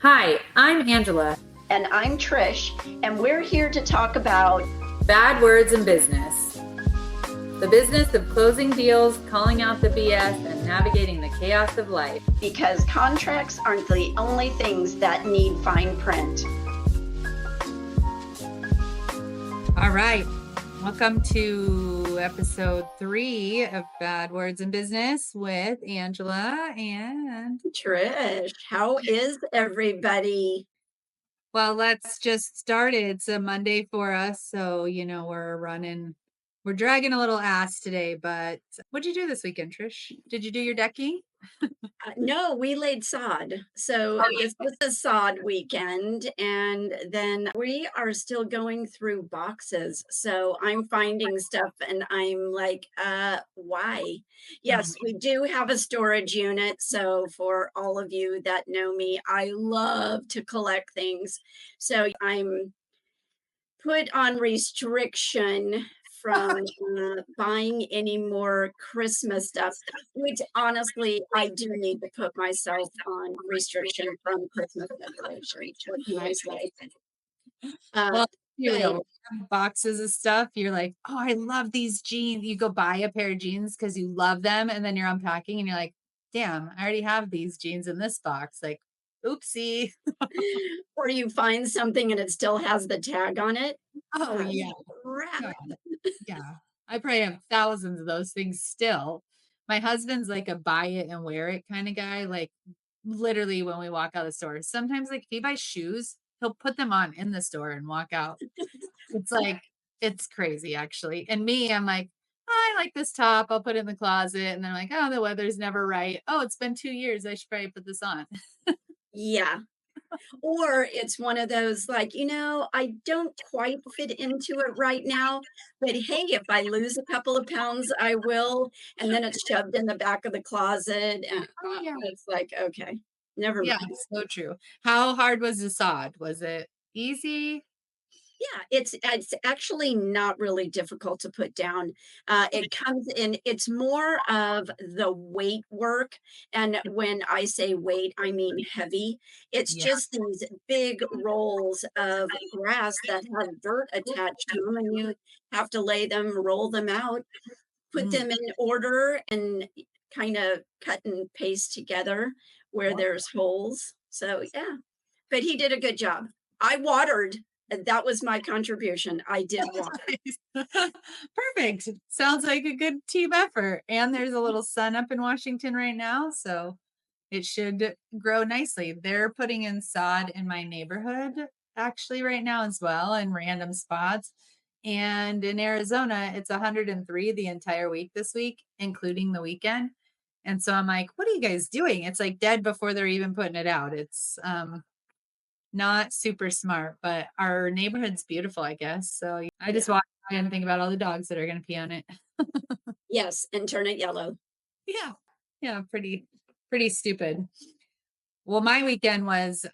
Hi, I'm Angela. And I'm Trish, and we're here to talk about Bad words in business. The business of closing deals, calling out the BS, and navigating the chaos of life. Because contracts aren't the only things that need fine print. All right. Welcome to episode 3 of Bad Words in Business with Angela and Trish. How is everybody? Well, let's just start it. It's a Monday for us. So, we're dragging a little ass today, but what'd you do this weekend, Trish? Did you do your decking? No, we laid sod. So this was a sod weekend, and then we are still going through boxes. So I'm finding stuff and I'm like, why? Yes, we do have a storage unit. So for all of you that know me, I love to collect things. So I'm put on restriction from buying any more Christmas stuff, which honestly, I do need to put myself on restriction from Christmas decorations. What can I say? Well, you Hey, have boxes of stuff. You're like, oh, I love these jeans. You go buy a pair of jeans because you love them, and then you're unpacking and you're like, damn, I already have these jeans in this box. Like, oopsie. or you find something and it still has the tag on it. Oh Ah, yeah. crap. God. Yeah. I probably have thousands of those things still. My husband's like a buy it and wear it kind of guy. Like literally when we walk out of the store. Sometimes like if he buys shoes, he'll put them on in the store and walk out. It's like it's crazy actually. And me, I'm like, oh, I like this top. I'll put it in the closet. And then I'm like, oh, the weather's never right. Oh, it's been 2 years. I should probably put this on. Yeah. Or it's one of those like, I don't quite fit into it right now, but hey, if I lose a couple of pounds, I will. And then it's shoved in the back of the closet. And Oh yeah. it's like, okay, never Yeah, mind. so true. How hard was the sod? Was it easy? Yeah, it's actually not really difficult to put down. It comes in, it's more of the weight work. And when I say weight, I mean heavy. It's Yeah. just these big rolls of grass that have dirt attached to them, and you have to lay them, roll them out, put Mm. them in order, and kind of cut and paste together where there's holes. So, yeah, but he did a good job. I watered. And that was my contribution. I did water. Perfect. Sounds like a good team effort. And there's a little sun up in Washington right now, so it should grow nicely. They're putting in sod in my neighborhood actually right now as well in random spots. And in Arizona, it's 103 the entire week this week, including the weekend. And so I'm like, what are you guys doing? It's like dead before they're even putting it out. It's not super smart, but our neighborhood's beautiful, I guess. So I just Yeah. walk by and think about all the dogs that are going to pee on it. Yes, and turn it yellow. Yeah. Yeah, pretty stupid. Well, my weekend was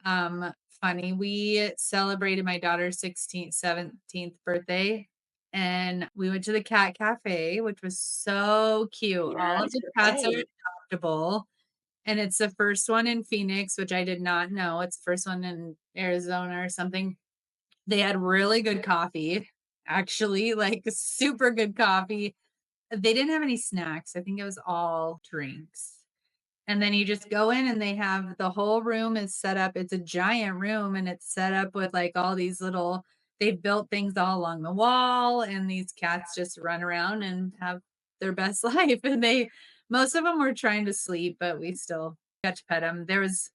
funny. We celebrated my daughter's 16th, 17th birthday and we went to the cat cafe, which was so cute. All of That's the cats are great. adoptable. And it's the first one in Phoenix, which I did not know. It's the first one in Arizona or something. They had really good coffee, actually, like super good coffee. They didn't have any snacks. I think it was all drinks. And then you just go in and they have the whole room is set up. It's a giant room and it's set up with like all these little, they've built things all along the wall and these cats just run around and have their best life. And most of them were trying to sleep, but we still got to pet them. There was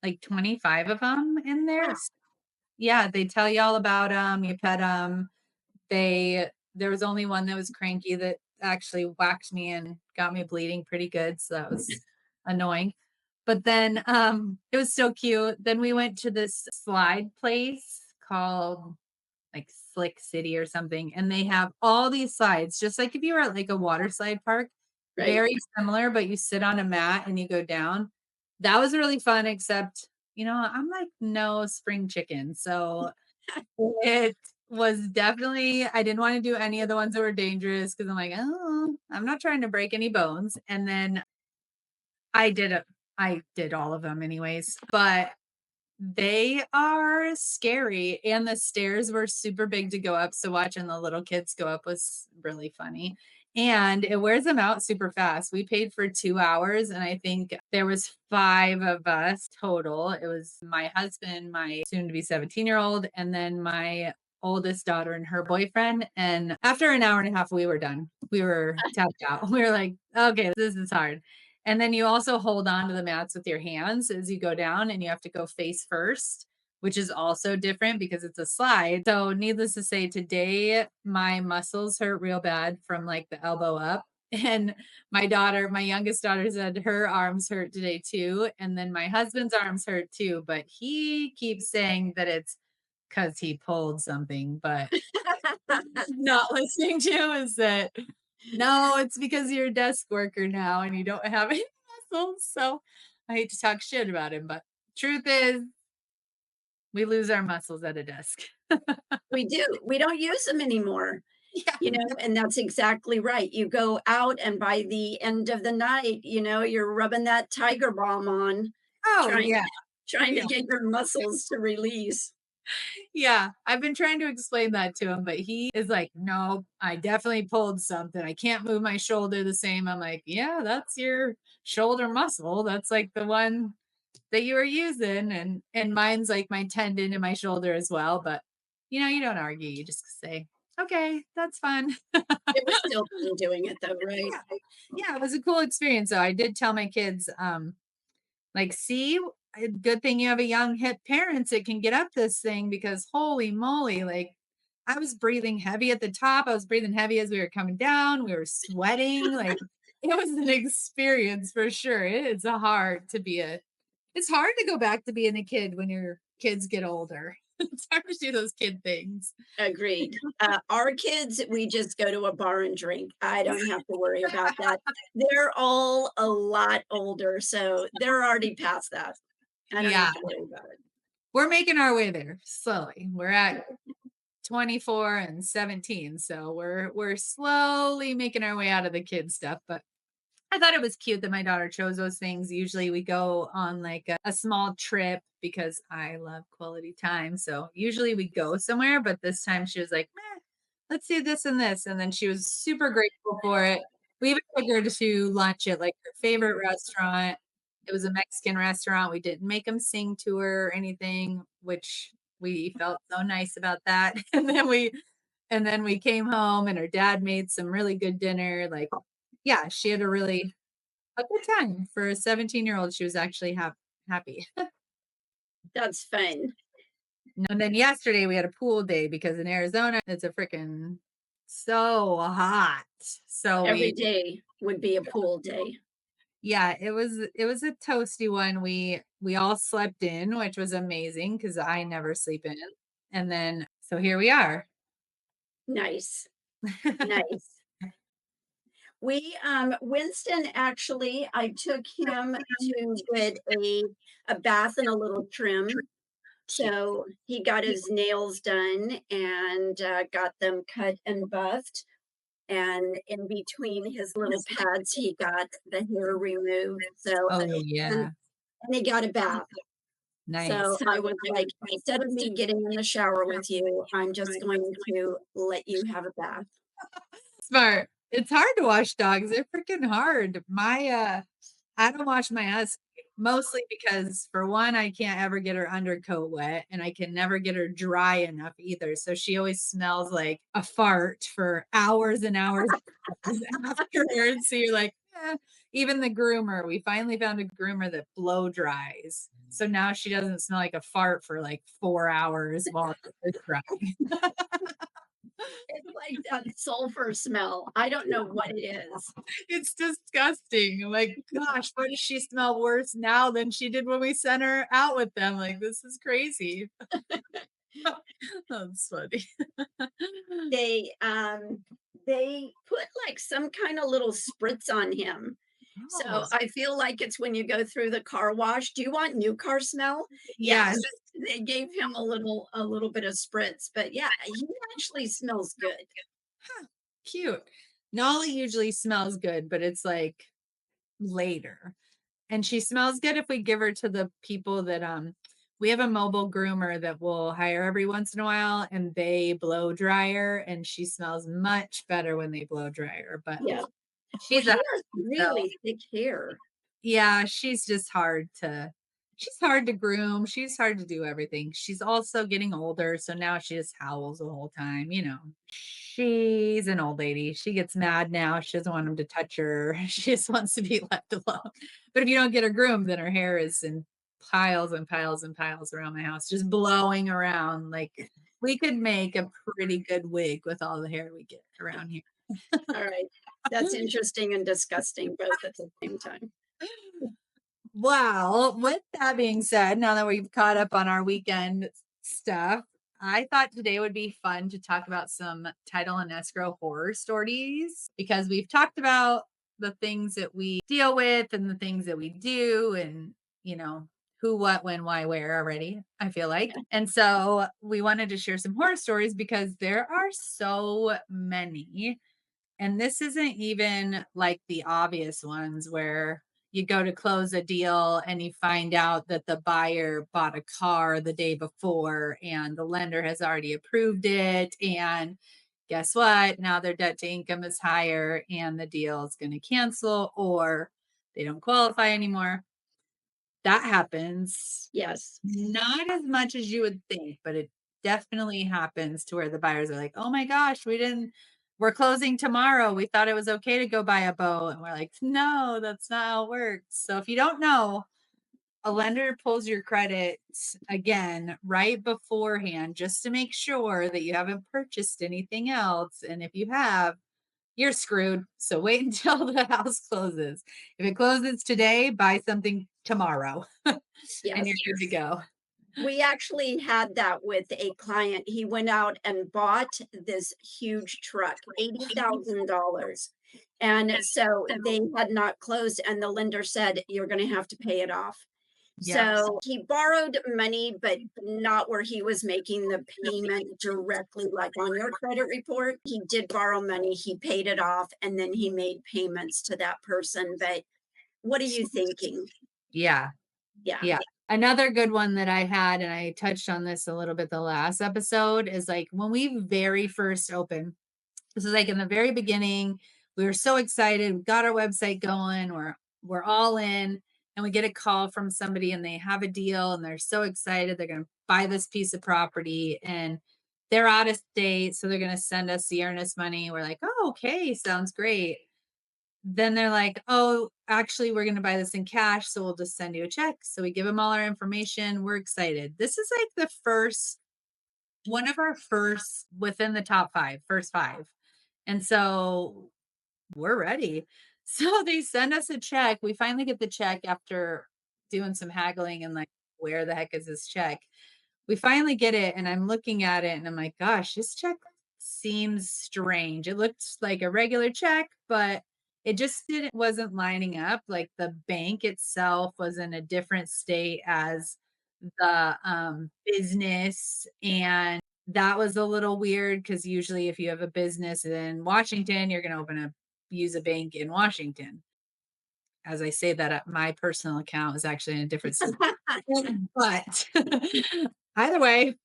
like 25 of them in there. Wow. Yeah, they tell you all about them. You pet them. There was only one that was cranky that actually whacked me and got me bleeding pretty good. So that was annoying. But then it was so cute. Then we went to this slide place called like Slick City or something. And they have all these slides, just like if you were at like a water slide park, Right. very similar, but you sit on a mat and you go down. That was really fun, except, I'm like no spring chicken. So it was definitely I didn't wanna do any of the ones that were dangerous because 'cause I'm like, "Oh, I'm not trying to break any bones," and then I did all of them anyways, but They are scary, and the stairs were super big to go up, so watching the little kids go up was really funny, and it wears them out super fast. We paid for 2 hours, and I think there was 5 of us total. It was my husband, my soon-to-be 17-year-old, and then my oldest daughter and her boyfriend, and after an hour and a half, we were done. We were tapped out. We were like, "Okay, this is hard." And then you also hold on to the mats with your hands as you go down, and you have to go face first, which is also different because it's a slide. So, needless to say, today my muscles hurt real bad from like the elbow up. And my youngest daughter said her arms hurt today too. And then my husband's arms hurt too. But he keeps saying that it's because he pulled something. But not listening to is that no, it's because you're a desk worker now and you don't have any muscles. So I hate to talk shit about him, but truth is we lose our muscles at a desk. We do. We don't use them anymore, Yeah. and that's exactly right. You go out and by the end of the night, you're rubbing that tiger balm on, Oh trying yeah. trying to Yeah. get your muscles to release. Yeah. I've been trying to explain that to him, but he is like, no, I definitely pulled something. I can't move my shoulder the same. I'm like, yeah, that's your shoulder muscle. That's like the one that you were using, and mine's like my tendon in my shoulder as well, but you don't argue, you just say, "Okay, that's fun." It was still fun doing it though, right? Yeah. Yeah, it was a cool experience, though. I did tell my kids, like, "See, good thing you have a young, hip parents that can get up this thing because holy moly, like, I was breathing heavy at the top, I was breathing heavy as we were coming down, we were sweating, like, it was an experience for sure. It's hard to go back to being a kid when your kids get older. It's hard to do those kid things. Agreed. Our kids, we just go to a bar and drink. I don't have to worry about that. They're all a lot older, so they're already past that. I don't Yeah, have to worry about it. we're making our way there slowly. We're at 24 and 17, so we're slowly making our way out of the kid stuff, but I thought it was cute that my daughter chose those things. Usually we go on like a small trip because I love quality time. So usually we go somewhere, but this time she was like, "Meh, let's do this and this." And then she was super grateful for it. We even took her to lunch at like her favorite restaurant. It was a Mexican restaurant. We didn't make them sing to her or anything, which we felt so nice about that. And then we came home and her dad made some really good dinner. Like, yeah, she had a good time. For a 17-year-old, she was actually happy. That's fun. And then yesterday we had a pool day because in Arizona it's a freaking so hot. So Every we day would be a pool day. yeah, it was a toasty one. We all slept in, which was amazing because I never sleep in. And then so here we are. Nice, nice. Winston actually, I took him to get a bath and a little trim. So he got his nails done and got them cut and buffed. And in between his little pads, he got the hair removed. Oh And, yeah. and he got a bath. So Nice. I was like, instead of me getting in the shower with you, I'm just going to let you have a bath. Smart. It's hard to wash dogs. They're freaking hard. I don't wash my husky mostly because for one, I can't ever get her undercoat wet and I can never get her dry enough either. So she always smells like a fart for hours and hours afterwards. So you're like, even the groomer, we finally found a groomer that blow dries. So now she doesn't smell like a fart for like 4 hours while it's drying. It's like that sulfur smell. I don't know what it is. It's disgusting. I'm like, gosh, why does she smell worse now than she did when we sent her out with them? Like, this is crazy. That's funny. They, they put, like, some kinda little spritz on him. Oh, So, I feel like it's when you go through the car wash. Do you want new car smell? yes. Yes, they gave him a little bit of spritz, but yeah, he actually smells good. Huh, cute. Nolly usually smells good, but it's like later. And she smells good if we give her to the people that We have a mobile groomer that we'll hire every once in a while, and they blow dryer, and she smells much better when they blow dryer, but Yeah. Well, she's she a has so really thick hair. yeah, she's hard to groom, she's hard to do everything. She's also getting older, so now she just howls the whole time, you know. She's an old lady. She gets mad now. She doesn't want him to touch her. She just wants to be left alone. But if you don't get her groomed, then her hair is in piles and piles and piles around my house, just blowing around. Like we could make a pretty good wig with all the hair we get around here. All right. That's interesting and disgusting both at the same time. Well, with that being said, now that we've caught up on our weekend stuff, I thought today would be fun to talk about some title and escrow horror stories because we've talked about the things that we deal with and the things that we do and, you know, who, what, when, why, where already, I feel like. Yeah. And so we wanted to share some horror stories because there are so many. And this isn't even like the obvious ones where you go to close a deal and you find out that the buyer bought a car the day before and the lender has already approved it. And guess what? Now their debt to income is higher and the deal is going to cancel or they don't qualify anymore. That happens Yes. not as much as you would think, but it definitely happens to where the buyers are like, "Oh my gosh, we're closing tomorrow. We thought it was okay to go buy a boat." And we're like, "No, that's not how it works." So if you don't know, a lender pulls your credit again right beforehand just to make sure that you haven't purchased anything else. And if you have, you're screwed. So wait until the house closes. If it closes today, buy something tomorrow and you're Yes. good to go. We actually had that with a client. He went out and bought this huge truck, $80,000. And so they had not closed, and the lender said, "You're going to have to pay it off." Yep. So he borrowed money, but not where he was making the payment directly, like on your credit report. He did borrow money, he paid it off, and then he made payments to that person. But what are you thinking? Yeah. Yeah. Yeah. Another good one that I had, and I touched on this a little bit the last episode, is like when we very first opened, this is like in the very beginning, we were so excited, we got our website going, we're all in, and we get a call from somebody and they have a deal and they're so excited, they're gonna buy this piece of property and they're out of state, so they're gonna send us the earnest money. We're like, oh, okay, sounds great. Then they're like, "Oh, actually, we're gonna buy this in cash, so we'll just send you a check." So we give them all our information. We're excited. This is like the first one of our first within the top 5, first 5. And so we're ready. So they send us a check. We finally get the check after doing some haggling and like, where the heck is this check? We finally get it and I'm looking at it and I'm like, gosh, this check seems strange. It looked like a regular check, but it just didn't wasn't lining up. Like the bank itself was in a different state as the business. And that was a little weird because usually if you have a business in Washington, you're going to use a bank in Washington. As I say that, my personal account is actually in a different state. But either way,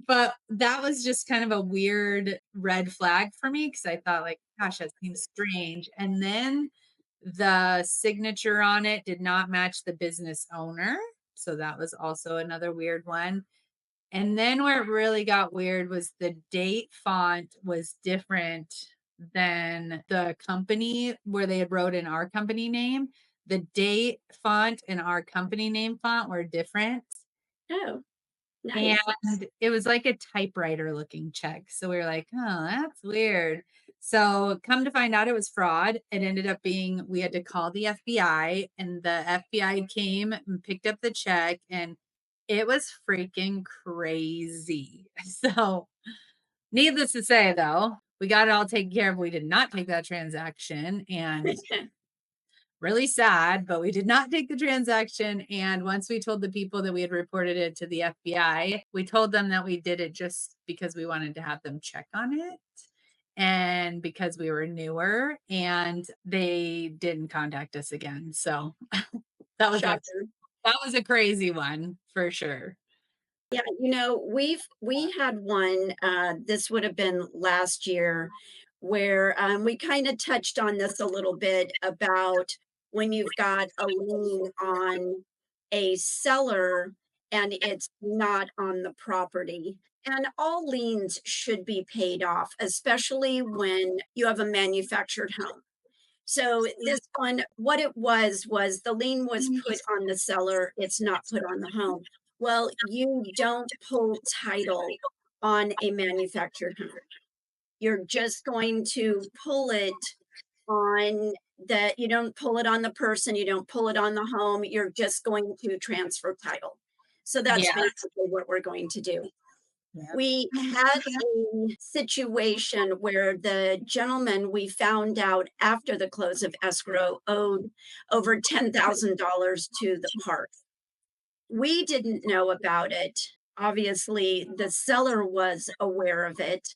but that was just kind of a weird red flag for me because I thought like, gosh, that seems strange. And then the signature on it did not match the business owner. So that was also another weird one. And then where it really got weird was the date font was different than the company where they had wrote in our company name. The date font and our company name font were different. Oh, nice. And it was like a typewriter looking check. So we were like, oh, that's weird. So come to find out it was fraud. It ended up being we had to call the FBI and the FBI came and picked up the check and it was freaking crazy. So needless to say though, we got it all taken care of. We did not take that transaction and really sad, but we did not take the transaction. And once we told the people that we had reported it to the FBI, we told them that we did it just because we wanted to have them check on it and because we were newer and they didn't contact us again. So that was our Shocker. That was a crazy one for sure. Yeah, we had one, this would have been last year, where, we kinda touched on this a little bit about when you've got a lien on a seller and it's not on the property. And all liens should be paid off, especially when you have a manufactured home. So this one, what it was the lien was put on the seller, it's not put on the home. Well, you don't pull title on a manufactured home. You're just going to pull it on you don't pull it on the person, you don't pull it on the home, you're just going to transfer title. So that's Yeah. basically what we're going to do. Yeah. We had a situation where the gentleman we found out after the close of escrow owed over $10,000 to the park. We didn't know about it. Obviously, the seller was aware of it.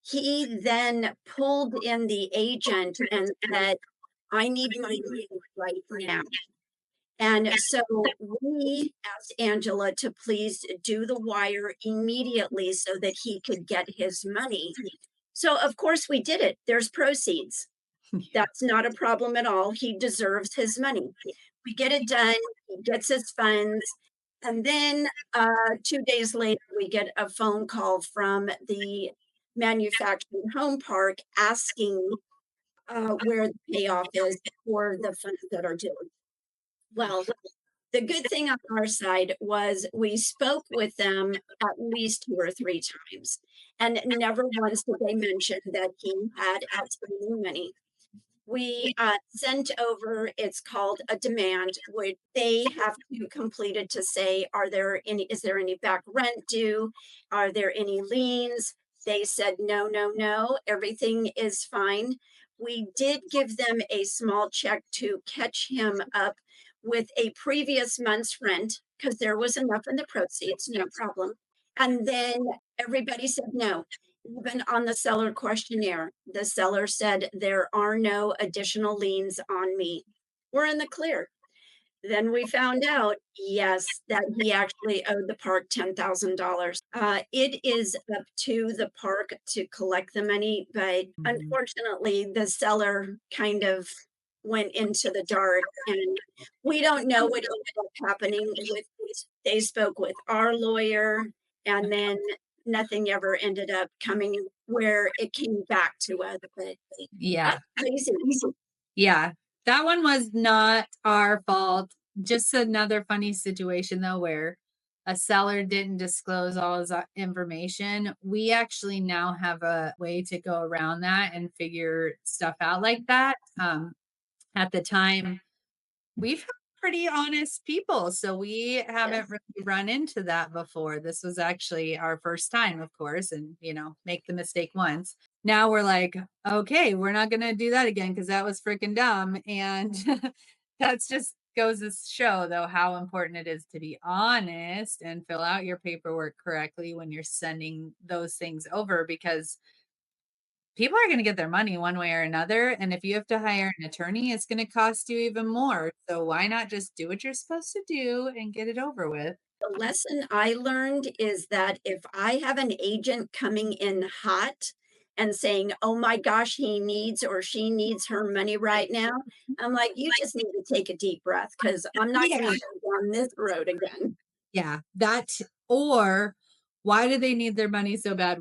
He then pulled in the agent and said, I need my money right now. And so we asked Angela to please do the wire immediately so that he could get his money. So, of course, we did it. There's proceeds. That's not a problem at all. He deserves his money. We get it done. He gets his funds. And then 2 days later, we get a phone call from the manufactured home park asking where the payoff is for the funds that are due. Well, the good thing on our side was we spoke with them at least 2 or 3 times, and never once did they mention that he had outstanding money. We, sent over it's called a demand, where they have to complete it to say, is there any back rent due? Are there any liens? They said, "No, no, no, everything is fine." We did give them a small check to catch him up with a previous month's rent, because there was enough in the proceeds, no problem. And then everybody said no. Even on the seller questionnaire, the seller said, "There are no additional liens on me." We're in the clear. Then we found out, yes, that he actually owed the park $10,000. It is up to the park to collect the money, but Mhm. unfortunately, the seller kind of went into the dark, and we don't know what ended up happening with this. They spoke with our lawyer, and then nothing ever ended up coming where it came back to us, but Yeah. that's crazy. Yeah. That one was not our fault. Just another funny situation though where a seller didn't disclose all his information. We actually now have a way to go around that and figure stuff out like that. At the time, we've had pretty honest people, so we haven't Yes. really run into that before. This was actually our first time, of course, and, make the mistake once. Now we're like, "Okay, we're not gonna do that again because that was freaking dumb," and that's just goes to show, though, how important it is to be honest and fill out your paperwork correctly when you're sending those things over because people are gonna get their money one way or another, and if you have to hire an attorney, it's gonna cost you even more, so why not just do what you're supposed to do and get it over with? The lesson I learned is that if I have an agent coming in hot and saying, "Oh my gosh, he needs or she needs her money right now," I'm like, "You just need to take a deep breath because 'cause I'm not Yeah. gonna go down this road again." Yeah, that or why do they need their money so bad?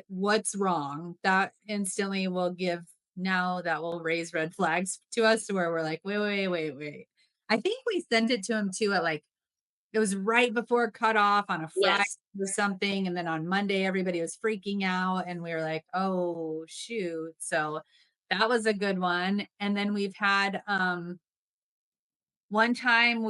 What's wrong? That instantly will give now that will raise red flags to us to where we're like, "Wait, wait, wait, wait." I think we sent it to him too at, like it was right before cutoff on a Friday Yes. or something, and then on Monday, everybody was freaking out, and we were like, "Oh, shoot." So, that was a good one, and then we've had, one time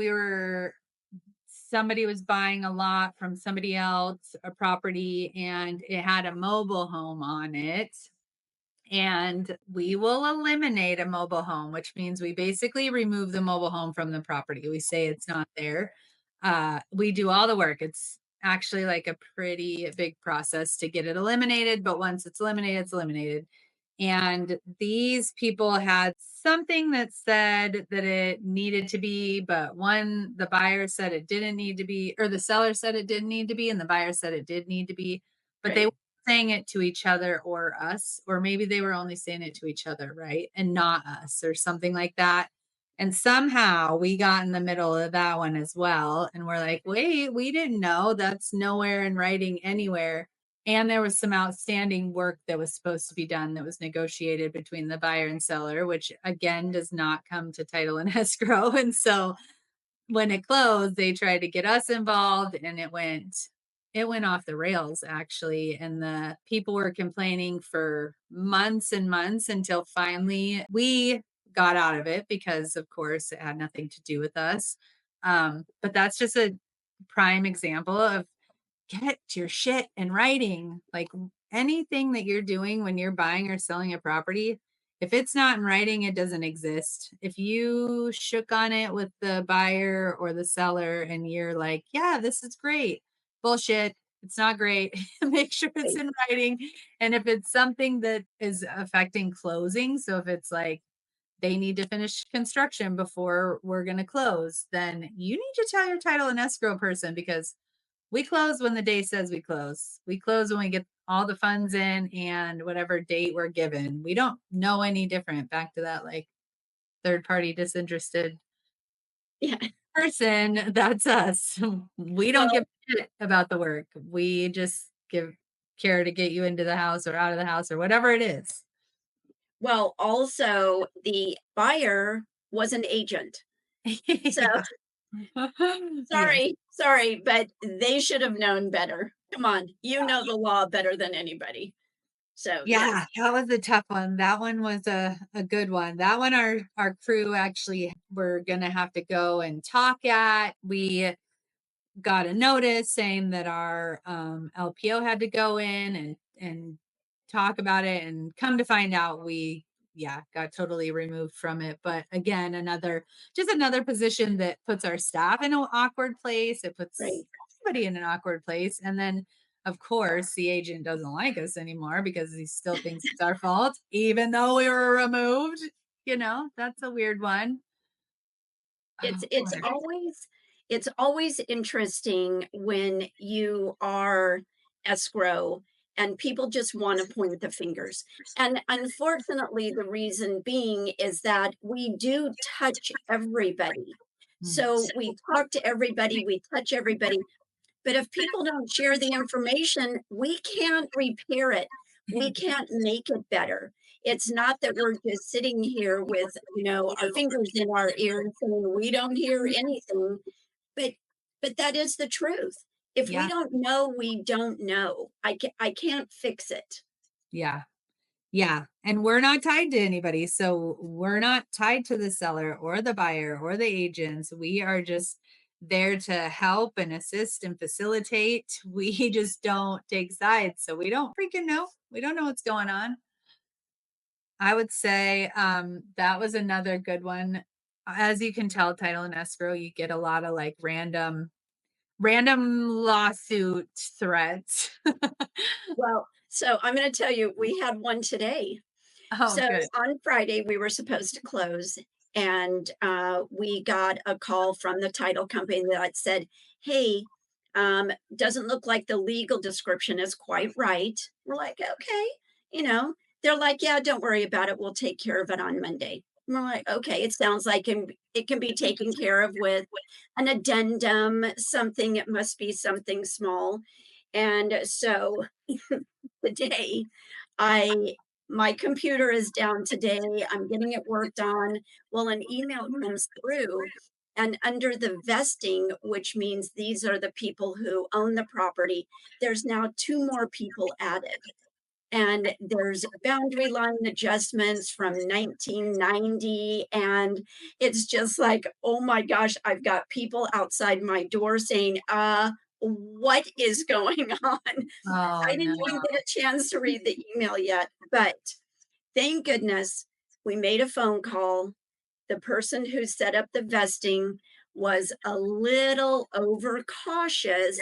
somebody was buying a lot from somebody else, a property, and it had a mobile home on it. And we will eliminate a mobile home, which means we basically remove the mobile home from the property. We say it's not there. We do all the work. It's actually like a pretty big process to get it eliminated, but once it's eliminated, it's eliminated. And these people had something that said that it needed to be, but the buyer said it didn't need to be, or the seller said it didn't need to be, and the buyer said it did need to be, but they Right. weren't saying it to each other or us, or maybe they were only saying it to each other, right? And not us, or something like that. And somehow we got in the middle of that one as well. And we're like, wait, we didn't know. That's nowhere in writing anywhere. And there was some outstanding work that was supposed to be done that was negotiated between the buyer and seller, which again does not come to title and escrow. And so when it closed, they tried to get us involved and it went off the rails actually. And the people were complaining for months and months until finally we got out of it because of course it had nothing to do with us. But that's just a prime example of get your shit in writing. Like anything that you're doing when you're buying or selling a property, if it's not in writing, it doesn't exist. If you shook on it with the buyer or the seller and you're like, yeah, this is great, bullshit. It's not great. Make sure it's Right. in writing. And if it's something that is affecting closing, so if it's like they need to finish construction before we're going to close, then you need to tell your title and escrow person because we close when the day says we close. We close when we get all the funds in and whatever date we're given. We don't know any different. Back to that like third party disinterested Yeah. person. That's us. We don't give Well, a shit about the work. We just give care to get you into the house or out of the house or whatever it is. also the buyer was an agent. So Yeah. Yeah. sorry, but they should have known better. Come on, you know the law better than anybody. So Yeah, yes. that was a tough one. That one was a good one. That one our crew actually were gonna have to go and talk at. We got a notice saying that our LPO had to go in and talk about it, and come to find out we yeah got totally removed from it. But again, another position that puts our staff in an awkward place. It puts Right. everybody in an awkward place, and then of course the agent doesn't like us anymore because he still thinks it's our fault even though we were removed. That's a weird one. It's Oh it's boy. always it's always interesting when you are escrow and people just want to point the fingers. And unfortunately, the reason being is that we do touch everybody. Mm. So we talk to everybody, we touch everybody, but if people don't share the information, we can't repair it. We can't make it better. It's not that we're just sitting here with, our fingers in our ears saying we don't hear anything, but that is the truth. If we Yeah. don't know, we don't know. I can't fix it. Yeah. Yeah, and we're not tied to anybody, so we're not tied to the seller or the buyer or the agents. We are just there to help and assist and facilitate. We just don't take sides, so we don't freaking know. We don't know what's going on. I would say, that was another good one. As you can tell, title and escrow, you get a lot of, like, random lawsuit threats. Well, so I'm going to tell you, we had one today. Oh, So good. on Friday, we were supposed to close, and we got a call from the title company that said, "Hey, doesn't look like the legal description is quite right." We're like, "Okay," you know. They're like, "Yeah, don't worry about it. We'll take care of it on Monday." And we're like, "Okay, it sounds like it can be taken care of with an addendum, something. It must be something small." And so today I my computer is down today. I'm getting it worked on. Well, an email comes through, and under the vesting, which means these are the people who own the property, there's now two more people added. And there's boundary line adjustments from 1990. And it's just like, oh my gosh, I've got people outside my door saying, what is going on? I Oh, no. didn't even get a chance to read the email yet, but thank goodness we made a phone call. The person who set up the vesting was a little overcautious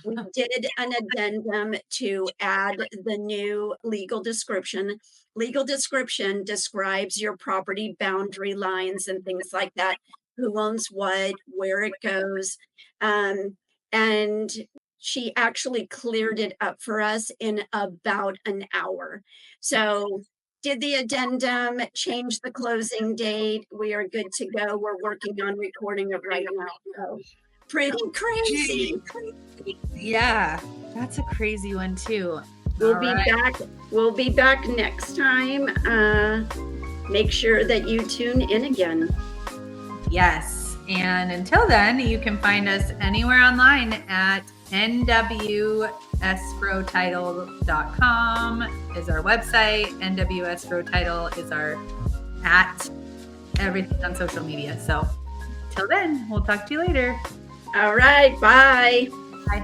We did an addendum to add the new legal description. Legal description describes your property boundary lines and things like that, who owns what, where it goes. And she actually cleared it up for us in about an hour. So did the addendum, change the closing date. We are good to go. We're working on recording it right now. So pretty crazy. Yeah, that's a crazy one too. We'll All be right. back. We'll be back next time. Make sure that you tune in again. Yes. And until then, you can find us anywhere online at nwescrowtitle.com is our website. nwescrowtitle is our at everything on social media. So till then, we'll talk to you later. All right. Bye. Bye.